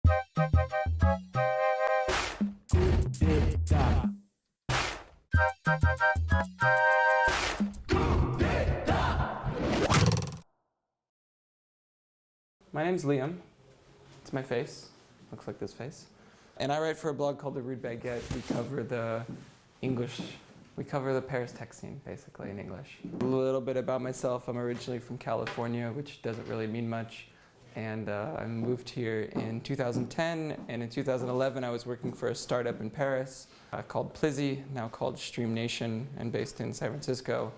My name's Liam. It's my face. Looks like this face. And I write for a blog called the Rude Baguette. We cover the Paris tech scene, basically, in English. A little bit about myself. I'm originally from California, which doesn't really mean much. And I moved here in 2010, and in 2011 I was working for a startup in Paris called Plizzy, now called Stream Nation, and based in San Francisco.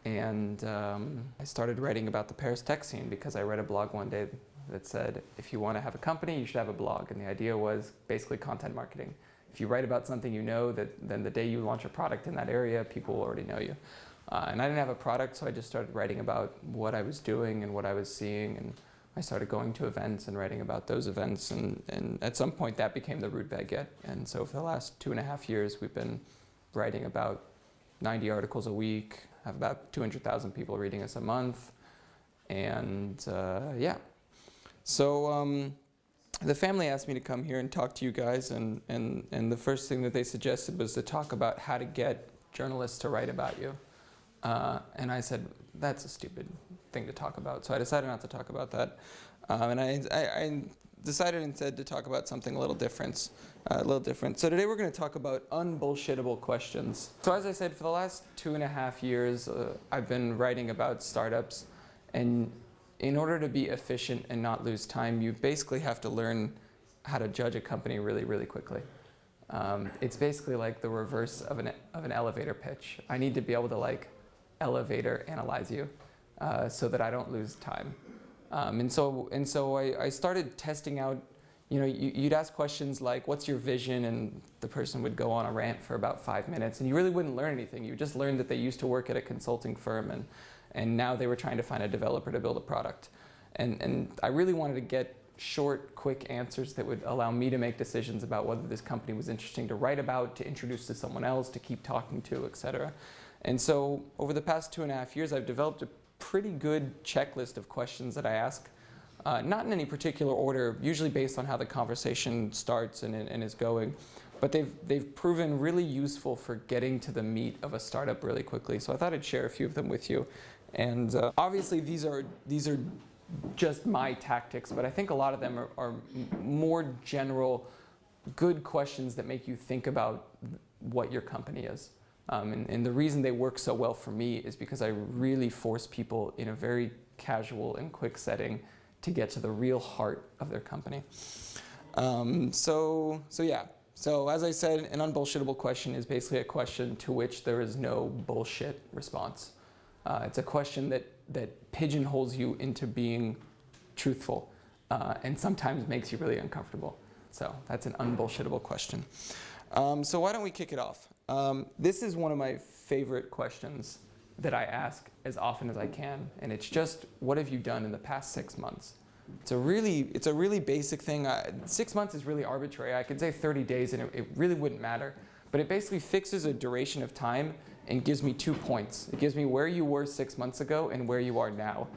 And I started writing about the Paris tech scene because I read a blog one day that said, if you want to have a company, you should have a blog. And the idea was basically content marketing. If you write about something you know, then the day you launch a product in that area, people will already know you. And I didn't have a product, so I just started writing about what I was doing and what I was seeing. And I started going to events and writing about those events. And at some point, that became the Rude Baguette. And so for the last 2.5 years, we've been writing about 90 articles a week, have about 200,000 people reading us a month, and yeah. So the family asked me to come here and talk to you guys, and the first thing that they suggested was to talk about how to get journalists to write about you. And I said, that's a stupid thing to talk about, so I decided not to talk about that. And I decided instead to talk about something a little different. So today we're going to talk about unbullshittable questions. So as I said, for the last 2.5 years, I've been writing about startups. And in order to be efficient and not lose time, you basically have to learn how to judge a company really, really quickly. It's basically like the reverse of an elevator pitch. I need to be able to like elevator analyze you so that I don't lose time. And so I started testing out, you know, you'd ask questions like, what's your vision? And the person would go on a rant for about 5 minutes, and you really wouldn't learn anything. You just learned that they used to work at a consulting firm, and now they were trying to find a developer to build a product. And I really wanted to get short, quick answers that would allow me to make decisions about whether this company was interesting to write about, to introduce to someone else, to keep talking to, etc. And so over the past 2.5 years, I've developed a pretty good checklist of questions that I ask, not in any particular order, usually based on how the conversation starts and is going, but they've proven really useful for getting to the meat of a startup really quickly. So I thought I'd share a few of them with you. And obviously these are just my tactics, but I think a lot of them are more general, good questions that make you think about what your company is. And the reason they work so well for me is because I really force people in a very casual and quick setting to get to the real heart of their company. So as I said, an unbullshittable question is basically a question to which there is no bullshit response. It's a question that pigeonholes you into being truthful and sometimes makes you really uncomfortable. So that's an unbullshittable question. So why don't we kick it off? This is one of my favorite questions that I ask as often as I can, and it's just, what have you done in the past 6 months? It's a really basic thing. 6 months is really arbitrary. I could say 30 days and it really wouldn't matter, but it basically fixes a duration of time and gives me 2 points. It gives me where you were 6 months ago and where you are now.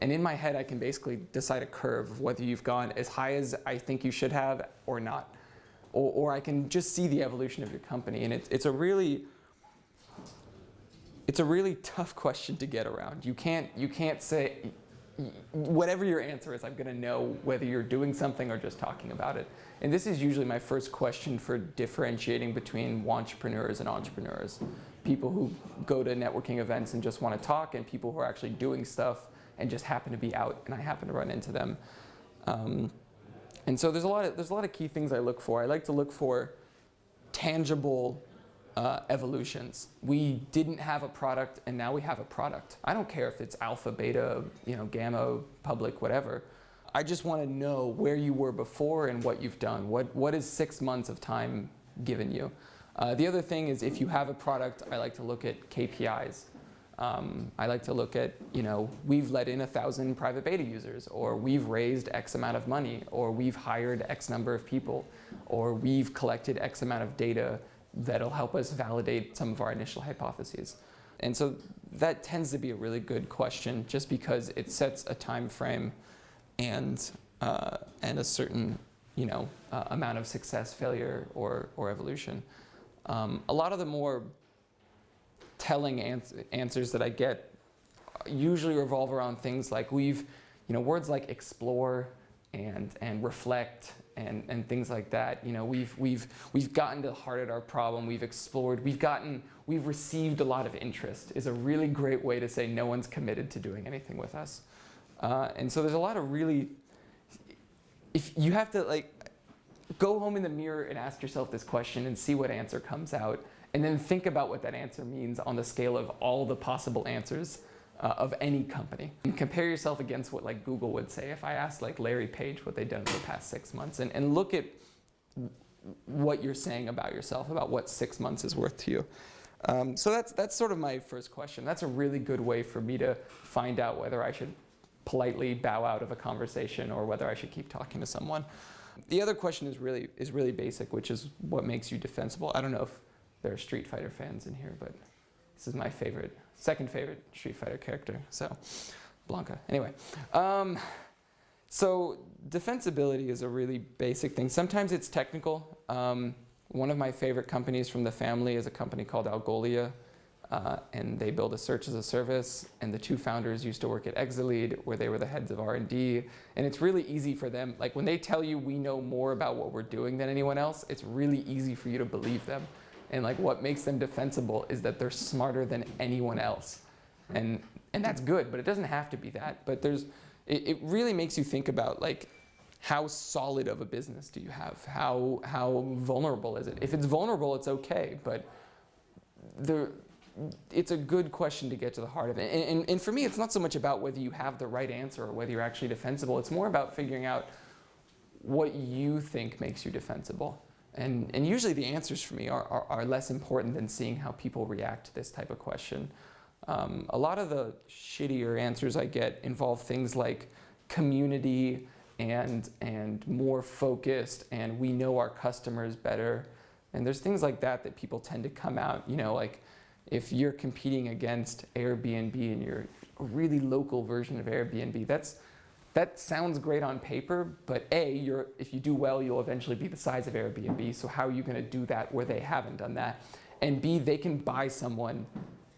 And in my head, I can basically decide a curve of whether you've gone as high as I think you should have or not. Or I can just see the evolution of your company. And it's a really tough question to get around. You can't say, whatever your answer is, I'm going to know whether you're doing something or just talking about it. And this is usually my first question for differentiating between wantrepreneurs and entrepreneurs. People who go to networking events and just want to talk, and people who are actually doing stuff and just happen to be out, and I happen to run into them. And so there's a lot of key things I look for. I like to look for tangible evolutions. We didn't have a product, and now we have a product. I don't care if it's alpha, beta, gamma, public, whatever. I just want to know where you were before and what you've done. What is 6 months of time given you? The other thing is, if you have a product, I like to look at KPIs. I like to look at, we've let in 1,000 private beta users, or we've raised X amount of money, or we've hired X number of people, or we've collected X amount of data that'll help us validate some of our initial hypotheses. And so that tends to be a really good question, just because it sets a time frame and a certain amount of success, failure, or evolution. A lot of the more telling answers that I get usually revolve around things like words like explore and reflect and things like that. We've gotten to the heart of our problem. We've explored. We've received a lot of interest. Is a really great way to say no one's committed to doing anything with us. And so there's a lot of really. If you have to go home in the mirror and ask yourself this question and see what answer comes out, and then think about what that answer means on the scale of all the possible answers of any company. And compare yourself against what Google would say if I asked Larry Page what they'd done for the past 6 months, and look at what you're saying about yourself, about what 6 months is worth to you. So that's sort of my first question. That's a really good way for me to find out whether I should politely bow out of a conversation or whether I should keep talking to someone. The other question is really basic, which is what makes you defensible. I don't know if there are Street Fighter fans in here, but this is my second favorite Street Fighter character, so Blanca. Anyway, so defensibility is a really basic thing. Sometimes it's technical. One of my favorite companies from the family is a company called Algolia, and they build a search as a service, and the two founders used to work at Exalead, where they were the heads of R&D, and it's really easy for them. When they tell you we know more about what we're doing than anyone else, it's really easy for you to believe them. And what makes them defensible is that they're smarter than anyone else. And that's good, but it doesn't have to be that. But it really makes you think about how solid of a business do you have? How vulnerable is it? If it's vulnerable, it's okay, but it's a good question to get to the heart of it. And for me, it's not so much about whether you have the right answer or whether you're actually defensible. It's more about figuring out what you think makes you defensible. And usually the answers for me are less important than seeing how people react to this type of question. A lot of the shittier answers I get involve things like community and more focused, and we know our customers better. And there's things like that people tend to come out, if you're competing against Airbnb and you're a really local version of Airbnb, that sounds great on paper, but if you do well, you'll eventually be the size of Airbnb, so how are you going to do that where they haven't done that? And B, they can buy someone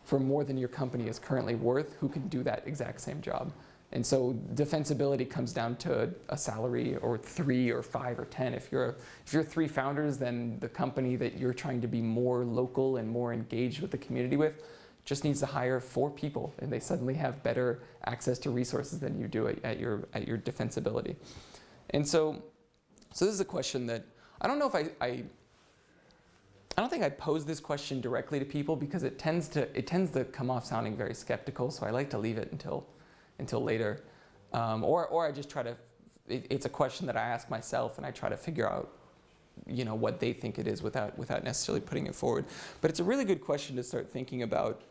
for more than your company is currently worth who can do that exact same job. And so defensibility comes down to a salary or 3 or 5 or 10. If you're 3 founders, then the company that you're trying to be more local and more engaged with the community with just needs to hire 4 people, and they suddenly have better access to resources than you do at your defensibility. And so this is a question that I don't know if I don't think I pose this question directly to people because it tends to come off sounding very skeptical. So I like to leave it until later, or I just try to. It's a question that I ask myself, and I try to figure out what they think it is without necessarily putting it forward. But it's a really good question to start thinking about.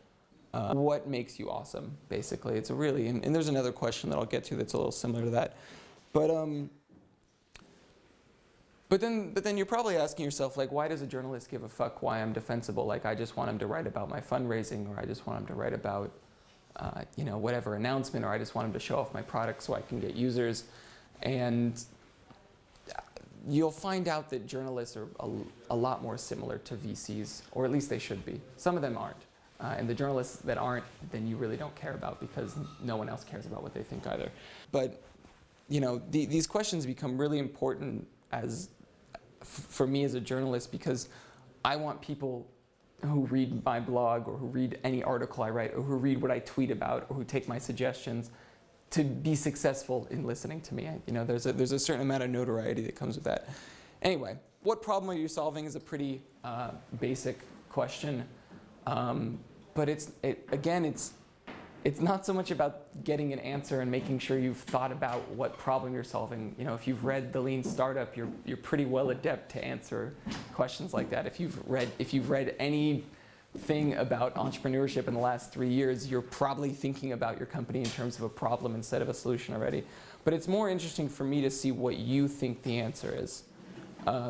What makes you awesome, basically. It's a really, and there's another question that I'll get to that's a little similar to that. But then you're probably asking yourself, why does a journalist give a fuck why I'm defensible? I just want him to write about my fundraising, or I just want him to write about, whatever announcement, or I just want him to show off my product so I can get users. And you'll find out that journalists are a lot more similar to VCs, or at least they should be. Some of them aren't. And the journalists that aren't, then you really don't care about because no one else cares about what they think either. But these questions become really important for me as a journalist because I want people who read my blog or who read any article I write or who read what I tweet about or who take my suggestions to be successful in listening to me. There's a certain amount of notoriety that comes with that. Anyway, what problem are you solving is a pretty basic question. But it's not so much about getting an answer and making sure you've thought about what problem you're solving. If you've read The Lean Startup, you're pretty well adept to answer questions like that. If you've read anything about entrepreneurship in the last 3 years, you're probably thinking about your company in terms of a problem instead of a solution already. But it's more interesting for me to see what you think the answer is.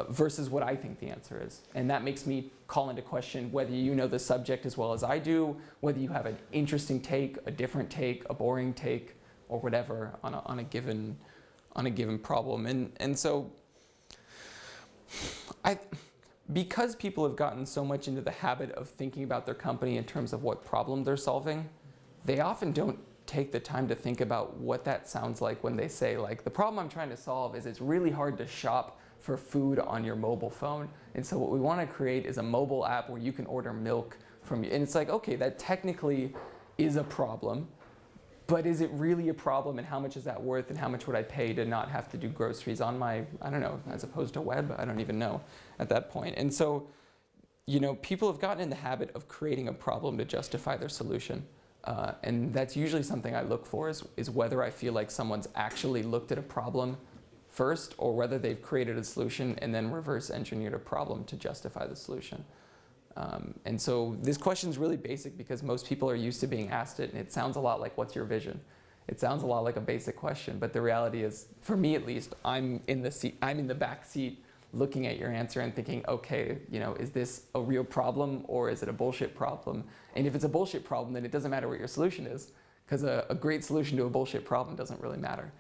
Versus what I think the answer is. And that makes me call into question whether you know the subject as well as I do, whether you have an interesting take, a different take, a boring take, or whatever on a given problem. And so Because people have gotten so much into the habit of thinking about their company in terms of what problem they're solving, they often don't take the time to think about what that sounds like when they say, like, the problem I'm trying to solve is it's really hard to shop for food on your mobile phone. And so what we want to create is a mobile app where you can order milk from you. And it's like, okay, that technically is a problem, but is it really a problem, and how much is that worth, and how much would I pay to not have to do groceries on my, I don't know, as opposed to web? I don't even know at that point. And so, you know, people have gotten in the habit of creating a problem to justify their solution. And that's usually something I look for, is whether I feel like someone's actually looked at a problem first, or whether they've created a solution and then reverse engineered a problem to justify the solution. And so this question is really basic because most people are used to being asked it, and it sounds a lot like, what's your vision? It sounds a lot like a basic question, but the reality is, for me at least, I'm in the back seat looking at your answer and thinking, okay, you know, is this a real problem or is it a bullshit problem? And if it's a bullshit problem, then it doesn't matter what your solution is, because a great solution to a bullshit problem doesn't really matter.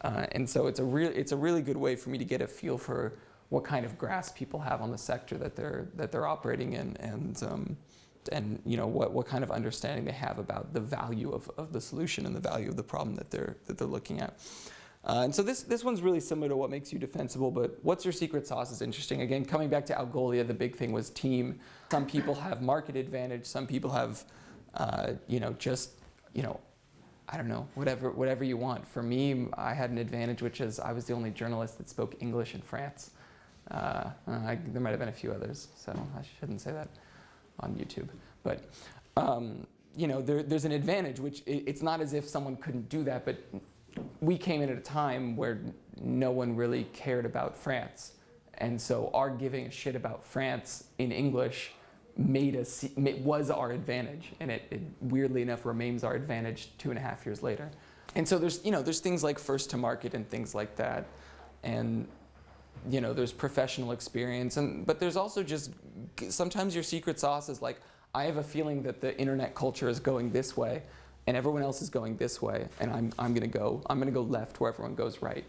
And so it's a really good way for me to get a feel for what kind of grasp people have on the sector that they're operating in, and you know, what kind of understanding they have about the value of the solution and the value of the problem that they're looking at. And so this one's really similar to what makes you defensible, but what's your secret sauce is interesting. Again, coming back to Algolia, the big thing was team. Some people have market advantage. Some people have, you know, just, you know, I don't know, whatever you want. For me, I had an advantage, which is I was the only journalist that spoke English in France. There might have been a few others, so I shouldn't say that on YouTube. But you know, there's an advantage, which it's not as if someone couldn't do that, but we came in at a time where no one really cared about France. And so our giving a shit about France in English was our advantage, and it weirdly enough remains our advantage 2.5 years later. And so there's things like first to market and things like that, and you know, there's professional experience, but there's also just sometimes your secret sauce is like, I have a feeling that the internet culture is going this way and everyone else is going this way, and I'm gonna go left where everyone goes right.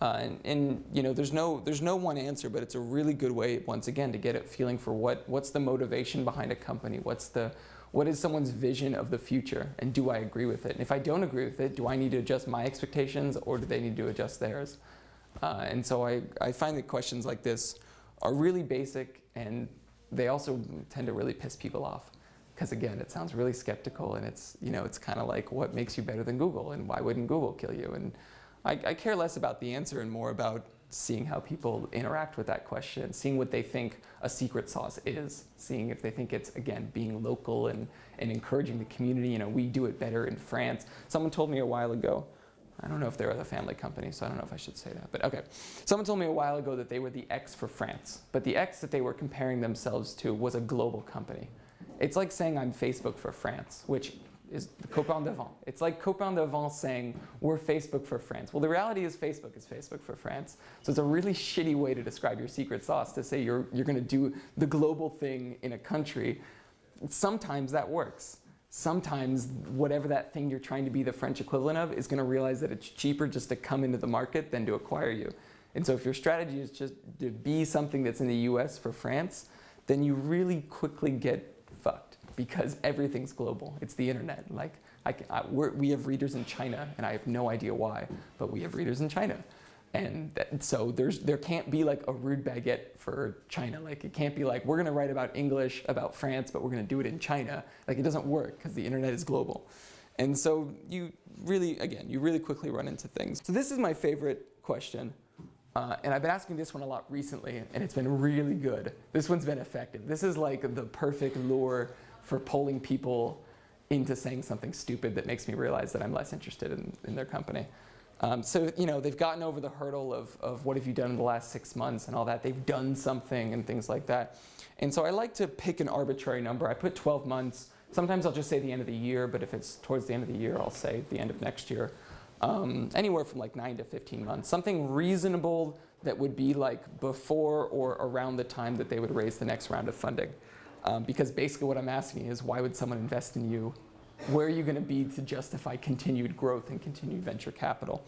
And you know, there's no one answer, but it's a really good way, once again, to get a feeling for what's the motivation behind a company, what is someone's vision of the future, and do I agree with it? And if I don't agree with it, do I need to adjust my expectations, or do they need to adjust theirs? And so I find that questions like this are really basic, and they also tend to really piss people off. Because again, it sounds really skeptical, and it's kind of like, what makes you better than Google, and why wouldn't Google kill you? And I care less about the answer and more about seeing how people interact with that question, seeing what they think a secret sauce is, seeing if they think it's, again, being local and encouraging the community. You know, we do it better in France. Someone told me a while ago, I don't know if they're a family company, so I don't know if I should say that, but okay. Someone told me a while ago that they were the X for France, but the X that they were comparing themselves to was a global company. It's like saying I'm Facebook for France, which is the copain d'avant. It's like copain d'avant saying we're Facebook for France. Well, the reality is Facebook for France. So it's a really shitty way to describe your secret sauce, to say you're going to do the global thing in a country. Sometimes that works. Sometimes whatever that thing you're trying to be the French equivalent of is going to realize that it's cheaper just to come into the market than to acquire you. And so if your strategy is just to be something that's in the US for France, then you really quickly get fucked, because everything's global. It's the internet. Like we have readers in China, and I have no idea why, but we have readers in China. And so there can't be like a Rude Baguette for China. Like, it can't be like, we're going to write about English about France, but we're going to do it in China. Like, it doesn't work, because the internet is global. And so you really quickly run into things. So this is my favorite question. And I've been asking this one a lot recently, and it's been really good. This one's been effective. This is like the perfect lure for pulling people into saying something stupid that makes me realize that I'm less interested in their company. So, you know, they've gotten over the hurdle of what have you done in the last 6 months and all that. They've done something and things like that. And so I like to pick an arbitrary number. I put 12 months. Sometimes I'll just say the end of the year, but if it's towards the end of the year, I'll say the end of next year. Anywhere from like 9 to 15 months. Something reasonable that would be like before or around the time that they would raise the next round of funding. Because basically what I'm asking is, why would someone invest in you? Where are you going to be to justify continued growth and continued venture capital?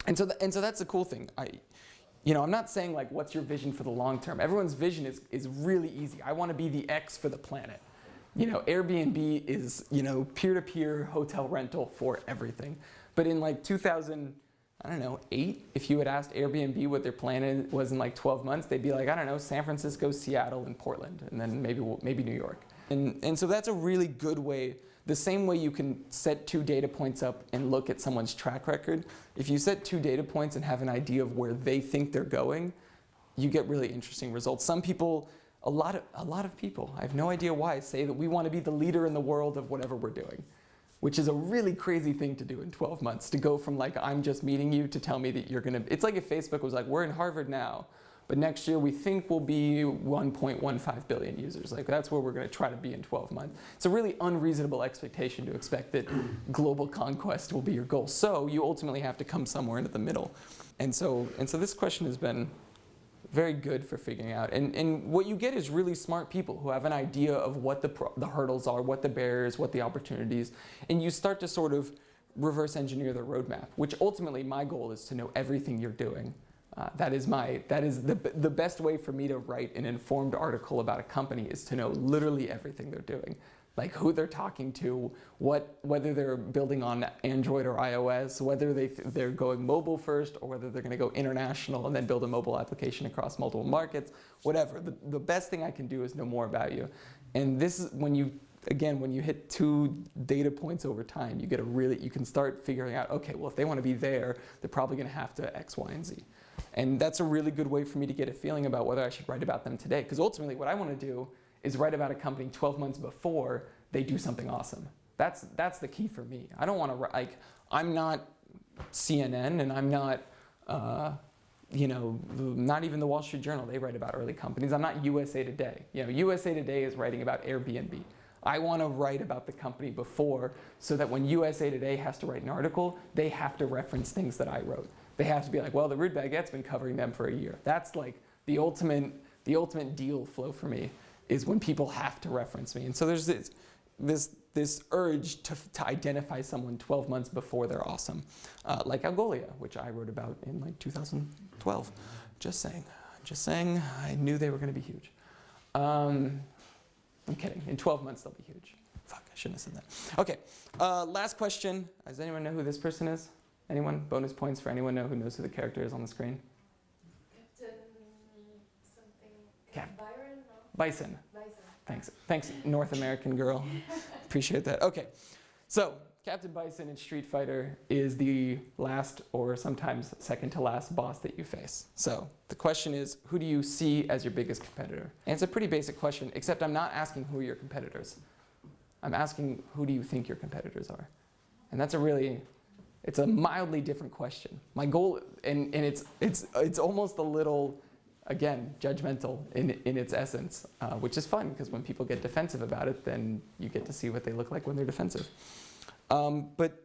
And so that's the cool thing. I'm not saying like, what's your vision for the long term? Everyone's vision is really easy. I want to be the X for the planet. Airbnb is, peer-to-peer hotel rental for everything. But in like 2008, if you had asked Airbnb what their plan was in like 12 months, they'd be like, I don't know, San Francisco, Seattle, and Portland, and then maybe New York. And so that's a really good way. The same way you can set 2 data points up and look at someone's track record, if you set 2 data points and have an idea of where they think they're going, you get really interesting results. Some people, a lot of people, I have no idea why, say that we want to be the leader in the world of whatever we're doing, which is a really crazy thing to do in 12 months, to go from like, I'm just meeting you, to tell me that you're going to, it's like if Facebook was like, we're in Harvard now, but next year we think we'll be 1.15 billion users. Like that's where we're going to try to be in 12 months. It's a really unreasonable expectation to expect that global conquest will be your goal. So you ultimately have to come somewhere into the middle. And so this question has been very good for figuring out. And what you get is really smart people who have an idea of what the hurdles are, what the barriers, what the opportunities, and you start to sort of reverse engineer their roadmap, which ultimately my goal is to know everything you're doing. That is the best way for me to write an informed article about a company, is to know literally everything they're doing. Like who they're talking to, whether they're building on Android or iOS, whether they're going mobile first, or whether they're going to go international and then build a mobile application across multiple markets, whatever. The best thing I can do is know more about you. And this is when you hit 2 data points over time, you can start figuring out, okay, well, if they want to be there, they're probably going to have to X, Y, and Z. And that's a really good way for me to get a feeling about whether I should write about them today. Because ultimately what I want to do is write about a company 12 months before they do something awesome. That's the key for me. I don't want to, I'm not CNN, and I'm not, not even the Wall Street Journal. They write about early companies. I'm not USA Today. USA Today is writing about Airbnb. I want to write about the company before, so that when USA Today has to write an article, they have to reference things that I wrote. They have to be like, well, the Rude Baguette's been covering them for a year. That's like the ultimate deal flow for me, is when people have to reference me. And so there's this urge to identify someone 12 months before they're awesome. Like Algolia, which I wrote about in like 2012. Just saying, I knew they were going to be huge. I'm kidding. In 12 months, they'll be huge. Fuck, I shouldn't have said that. Okay, last question. Does anyone know who this person is? Anyone? Bonus points for anyone who knows who the character is on the screen? Captain something. Byron? No? Bison. Bison. Thanks, North American girl. Appreciate that. Okay, so Captain Bison in Street Fighter is the last, or sometimes second to last, boss that you face. So the question is, who do you see as your biggest competitor? And it's a pretty basic question, except I'm not asking who are your competitors. I'm asking, who do you think your competitors are? And that's it's a mildly different question. My goal, and it's almost a little, again, judgmental in its essence, which is fun, because when people get defensive about it, then you get to see what they look like when they're defensive. But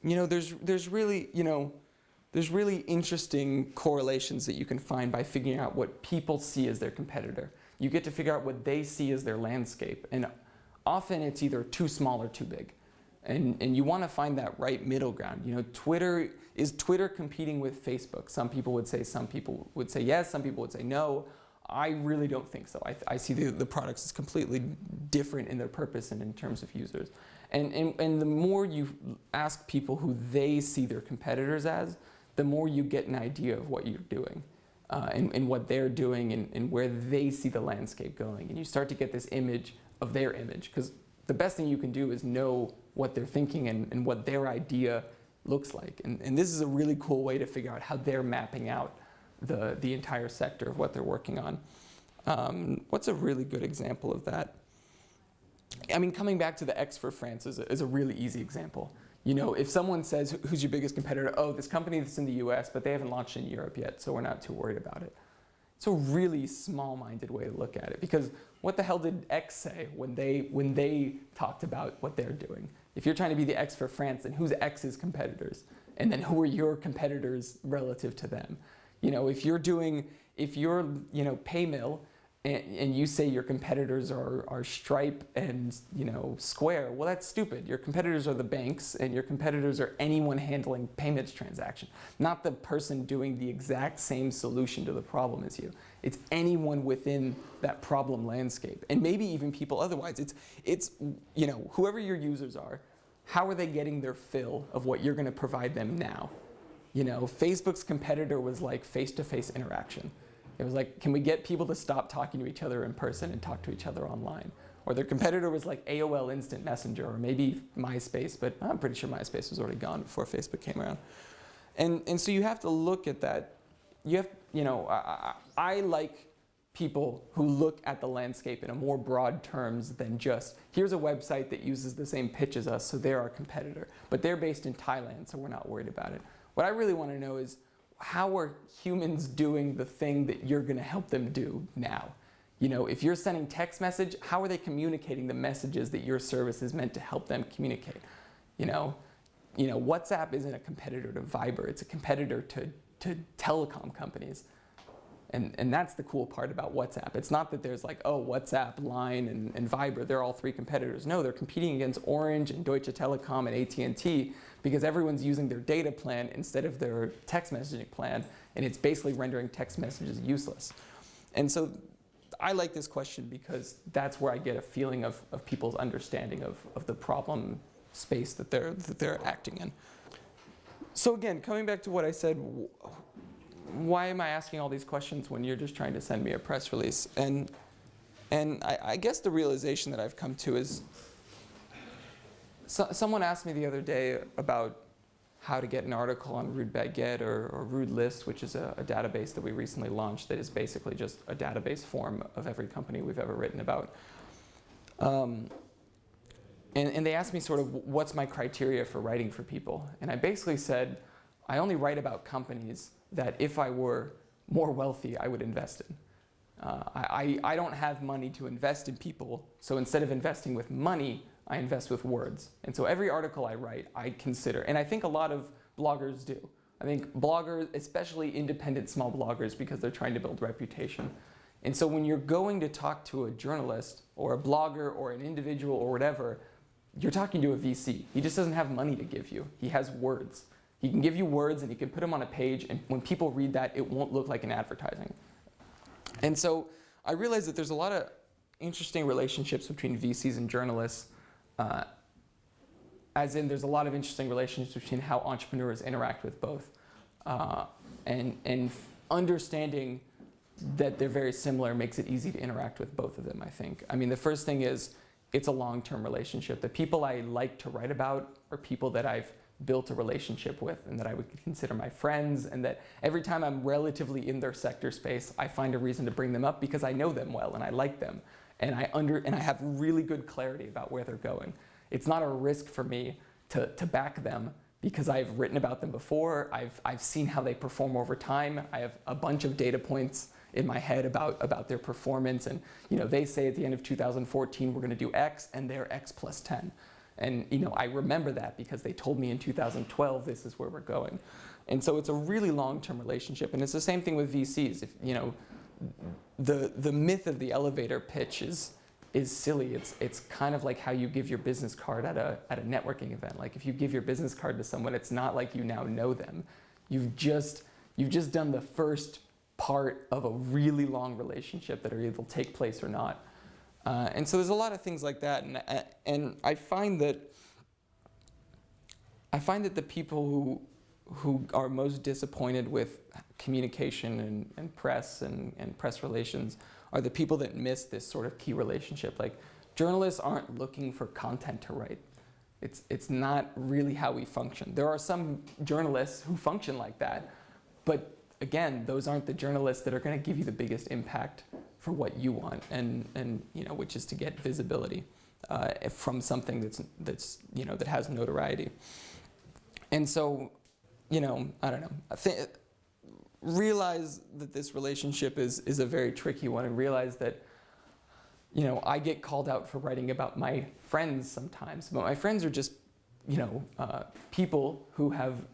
there's really interesting correlations that you can find by figuring out what people see as their competitor. You get to figure out what they see as their landscape, and often it's either too small or too big. And you want to find that right middle ground. Is Twitter competing with Facebook? Some people would say yes, some people would say no. I really don't think so. I see the products as completely different in their purpose and in terms of users. And the more you ask people who they see their competitors as, the more you get an idea of what you're doing and what they're doing and where they see the landscape going. And you start to get this image of their image, because the best thing you can do is know what they're thinking and what their idea looks like. And this is a really cool way to figure out how they're mapping out the entire sector of what they're working on. What's a really good example of that? I mean, coming back to the X for France is a really easy example. If someone says, who's your biggest competitor? Oh, this company that's in the US, but they haven't launched in Europe yet, so we're not too worried about it. It's a really small-minded way to look at it, because what the hell did X say when they talked about what they're doing? If you're trying to be the X for France, then who's X's competitors? And then who are your competitors relative to them? If you're PayMill and you say your competitors are Stripe and Square, well, that's stupid. Your competitors are the banks, and your competitors are anyone handling payments transaction, not the person doing the exact same solution to the problem as you. It's anyone within that problem landscape, and maybe even people otherwise. It's whoever your users are, how are they getting their fill of what you're going to provide them now? Facebook's competitor was like face-to-face interaction. It was like, can we get people to stop talking to each other in person and talk to each other online? Or their competitor was like AOL Instant Messenger, or maybe MySpace, but I'm pretty sure MySpace was already gone before Facebook came around. And so you have to look at that. I like people who look at the landscape in a more broad terms than just, here's a website that uses the same pitch as us, so they're our competitor. But they're based in Thailand, so we're not worried about it. What I really want to know is, how are humans doing the thing that you're going to help them do now? If you're sending text message, how are they communicating the messages that your service is meant to help them communicate? WhatsApp isn't a competitor to Viber, it's a competitor to telecom companies. And that's the cool part about WhatsApp. It's not that there's like, oh, WhatsApp, Line, and Viber, they're all three competitors. No, they're competing against Orange and Deutsche Telekom and AT&T because everyone's using their data plan instead of their text messaging plan, and it's basically rendering text messages useless. And so I like this question because that's where I get a feeling of people's understanding of the problem space that they're acting in. So again, coming back to what I said, why am I asking all these questions when you're just trying to send me a press release? And I guess the realization that I've come to is, someone asked me the other day about how to get an article on Rude Baguette or Rude List, which is a database that we recently launched that is basically just a database form of every company we've ever written about. And they asked me sort of what's my criteria for writing for people. And I basically said, I only write about companies that if I were more wealthy, I would invest in. I don't have money to invest in people, so instead of investing with money, I invest with words. And so every article I write, I consider, and I think a lot of bloggers do. I think bloggers, especially independent small bloggers, because they're trying to build reputation. And so when you're going to talk to a journalist or a blogger or an individual or whatever, you're talking to a VC. He just doesn't have money to give you. He has words. He can give you words and he can put them on a page, and when people read that, it won't look like an advertising. And so I realized that there's a lot of interesting relationships between VCs and journalists, as in there's a lot of interesting relationships between how entrepreneurs interact with both. And understanding that they're very similar makes it easy to interact with both of them, I think. I mean, the first thing is, it's a long-term relationship. The people I like to write about are people that I've built a relationship with and that I would consider my friends, and that every time I'm relatively in their sector space, I find a reason to bring them up because I know them well and I like them. And I have really good clarity about where they're going. It's not a risk for me to back them because I've written about them before. I've seen how they perform over time. I have a bunch of data points in my head about their performance. And they say at the end of 2014, we're going to do X, and they're X plus 10. And I remember that because they told me in 2012, this is where we're going. And so it's a really long-term relationship. And it's the same thing with VCs. If, the myth of the elevator pitch is silly. It's kind of like how you give your business card at a networking event. Like if you give your business card to someone, it's not like you now know them. You've just done the first part of a really long relationship that either will take place or not. And so there's a lot of things like that, and I find that the people who are most disappointed with communication and press and press relations are the people that miss this sort of key relationship. Like, journalists aren't looking for content to write. It's not really how we function. There are some journalists who function like that, but again, those aren't the journalists that are going to give you the biggest impact for what you want, and which is to get visibility from something that has notoriety. And so, I don't know. Realize that this relationship is a very tricky one, and realize that I get called out for writing about my friends sometimes, but my friends are just people who have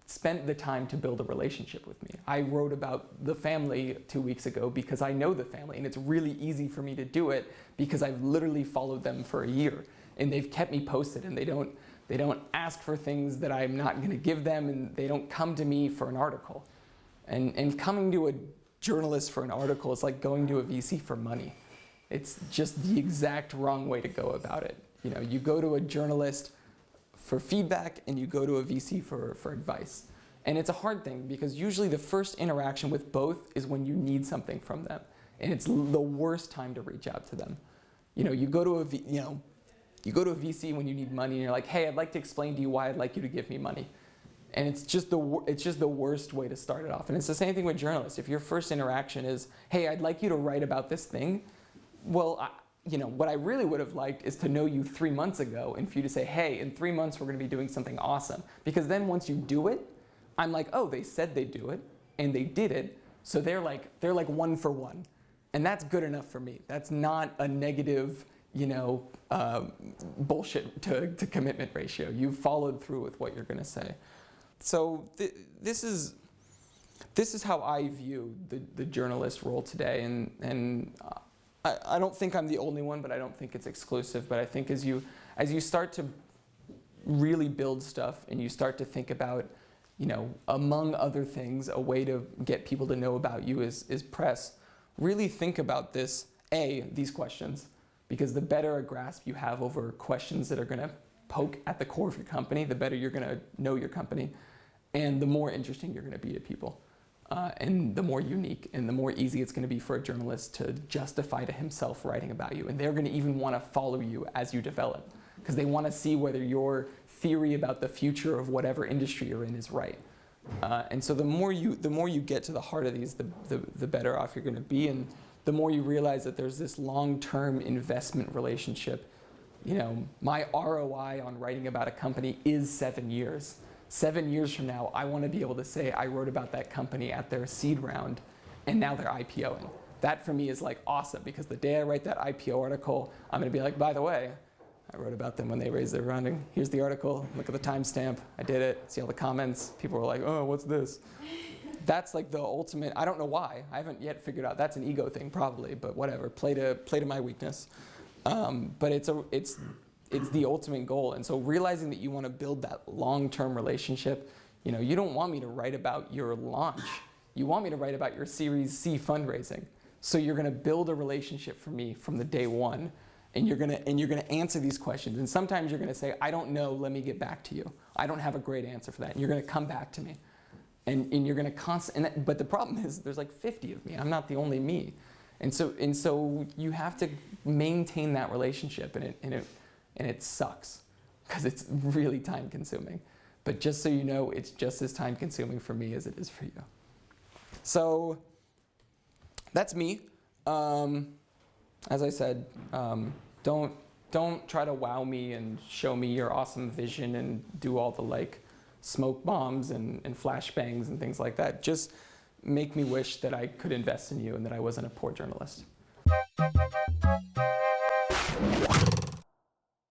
spent the time to build a relationship with me. I wrote about the family 2 weeks ago because I know the family, and it's really easy for me to do it because I've literally followed them for a year, and they've kept me posted, and they don't ask for things that I'm not going to give them, and they don't come to me for an article. And coming to a journalist for an article is like going to a VC for money. It's just the exact wrong way to go about it. You know, you go to a journalist for feedback and you go to a VC for advice. And it's a hard thing because usually the first interaction with both is when you need something from them. And it's the worst time to reach out to them. You know, you go to a VC when you need money and you're like, hey, I'd like to explain to you why I'd like you to give me money. And it's just the worst way to start it off. And it's the same thing with journalists. If your first interaction is, hey, I'd like you to write about this thing, well, what I really would have liked is to know you 3 months ago and for you to say, hey, in 3 months we're going to be doing something awesome. Because then once you do it, I'm like, oh, they said they'd do it, and they did it, so they're like 1 for 1. And that's good enough for me. That's not a negative, bullshit to commitment ratio. You followed through with what you're going to say. So this is how I view the journalist role today, and I don't think I'm the only one, but I don't think it's exclusive. But I think as you start to really build stuff and you start to think about, among other things, a way to get people to know about you is press, really think about these questions, because the better a grasp you have over questions that are going to poke at the core of your company, the better you're going to know your company, and the more interesting you're going to be to people. And the more unique and the more easy it's going to be for a journalist to justify to himself writing about you. And they're going to even want to follow you as you develop because they want to see whether your theory about the future of whatever industry you're in is right. And so the more you get to the heart of these, the better off you're going to be, and the more you realize that there's this long-term investment relationship. My ROI on writing about a company is 7 years. 7 years from now, I want to be able to say I wrote about that company at their seed round, and now they're IPOing. That for me is like awesome, because the day I write that IPO article, I'm going to be like, by the way, I wrote about them when they raised their rounding. Here's the article. Look at the timestamp. I did it. See all the comments. People were like, oh, what's this? That's like the ultimate. I don't know why. I haven't yet figured out. That's an ego thing probably, but whatever. Play to my weakness. But it's the ultimate goal. And so realizing that you want to build that long-term relationship, you don't want me to write about your launch. You want me to write about your Series C fundraising. So you're going to build a relationship for me from the day one, and you're going to answer these questions. And sometimes you're going to say, I don't know, let me get back to you. I don't have a great answer for that. And you're going to come back to me. And you're going to but the problem is there's like 50 of me. I'm not the only me. And so you have to maintain that relationship, and it sucks because it's really time consuming. But just so you know, it's just as time consuming for me as it is for you. So that's me. As I said, don't try to wow me and show me your awesome vision and do all the smoke bombs and flashbangs and things like that. Just make me wish that I could invest in you and that I wasn't a poor journalist.